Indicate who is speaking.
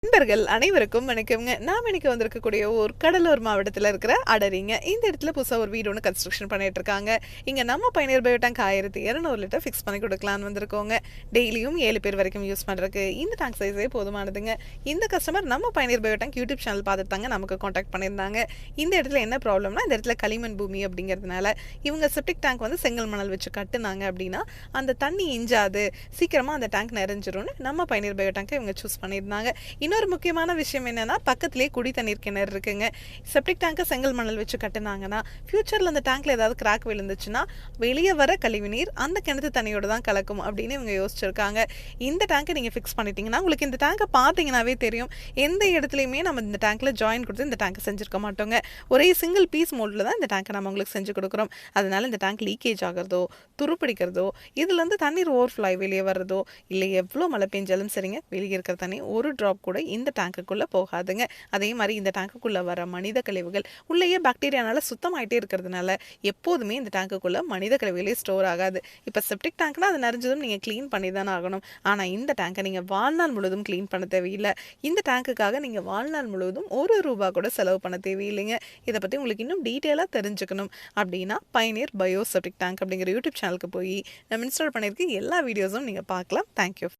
Speaker 1: நண்பர்கள் அனைவருக்கும் வணக்கம்ங்க. நாம் இன்னைக்கு வந்திருக்கக்கூடிய ஒரு கடலூர் மாவட்டத்தில் இருக்கிற அடரிங்க. இந்த இடத்துல புதுசாக ஒரு வீடு ஒன்று கன்ஸ்ட்ரக்ஷன் பண்ணிட்டு இருக்காங்க. இங்கே நம்ம பயணியர் பயோடேங்க் 1200 லிட்டர் ஃபிக்ஸ் பண்ணி கொடுக்கலான்னு வந்திருக்கோங்க. டெய்லியும் 7 பேர் வரைக்கும் யூஸ் பண்ணுறதுக்கு இந்த டேங்க் சைஸே போதுமானதுங்க. இந்த கஸ்டமர் நம்ம பயணியர் பயோடேங்க் யூடியூப் சேனல் பார்த்துட்டு தாங்க நமக்கு காண்டாக்ட் பண்ணியிருந்தாங்க. இந்த இடத்துல என்ன ப்ராப்ளம்னா, இந்த இடத்துல களிமண் பூமி அப்படிங்கிறதுனால இவங்க செப்டிக் டேங்க் வந்து செங்கல் மணல் வச்சு கட்டுனாங்க அப்படின்னா அந்த தண்ணி இஞ்சாது, சீக்கிரமாக அந்த டேங்க் நிறைஞ்சிரும்னு நம்ம பயணியர் பயோடேங்கை இவங்க சூஸ் பண்ணியிருந்தாங்க. இன்னொரு முக்கியமான விஷயம் என்னன்னா, பக்கத்திலே குடி தண்ணீர் கிணறு இருக்குங்க. செப்டிக் டேங்கை செங்கல் மணல் வச்சு கட்டுனாங்கன்னா ஃபியூச்சரில் அந்த டேங்க்ல ஏதாவது கிராக் விழுந்துச்சுன்னா வெளியே வர கழிவு நீர் அந்த கிணத்து தண்ணியோட தான் கலக்கும் அப்படின்னு இவங்க யோசிச்சிருக்காங்க. இந்த டேங்கை நீங்கள் ஃபிக்ஸ் பண்ணிட்டீங்கன்னா உங்களுக்கு இந்த டேங்கை பார்த்தீங்கன்னாவே தெரியும். எந்த இடத்துலையுமே நம்ம இந்த டேங்க்ல ஜாயின் கொடுத்து இந்த டேங்கை செஞ்சுருக்க மாட்டோங்க. ஒரே சிங்கிள் பீஸ் மோல்டில் தான் இந்த டேங்கை நம்ம உங்களுக்கு செஞ்சு கொடுக்குறோம். அதனால இந்த டேங்க் லீக்கேஜ் ஆகிறதோ, துருப்பிடிக்கிறதோ, இதுலேருந்து தண்ணீர் ஓவர்ஃப்ளோ வெளியே வர்றதோ, இல்லை எவ்வளோ மழை பெஞ்சாலும் சரிங்க, வெளியே இருக்கிற தண்ணி ஒரு ட்ராப் கூட இந்த டேங்குக்குள்ளே போகாதுங்க. அதே மாதிரி இந்த டேங்குக்குள்ளே வர மனித கழிவுகள் உள்ளேயே பாக்டீரியானால சுத்தமாயிட்டே இருக்கிறதுனால எப்போதுமே இந்த டேங்குக்குள்ளே மனித கழிவுகளே ஸ்டோர் ஆகாது. இப்போ செப்டிக் டேங்க்னா அது நிறைஞ்சதும் நீங்கள் க்ளீன் பண்ணி தானே ஆகணும். ஆனால் இந்த டேங்கை நீங்கள் வாழ்நாள் முழுவதும் க்ளீன் பண்ண தேவையில்லை. இந்த டேங்குக்காக நீங்கள் வாழ்நாள் முழுவதும் ₹1 கூட செலவு பண்ண தேவையில்லைங்க. இதை பற்றி உங்களுக்கு இன்னும் டீட்டெயிலாக தெரிஞ்சுக்கணும் அப்படின்னா பயனியர் பயோ செப்டிக் டேங்க் அப்படிங்கிற யூடியூப் சேனலுக்கு போய் நம்ம இன்ஸ்டால் பண்ணியிருக்க எல்லா வீடியோஸும் நீங்கள் பார்க்கலாம். தேங்க்யூ.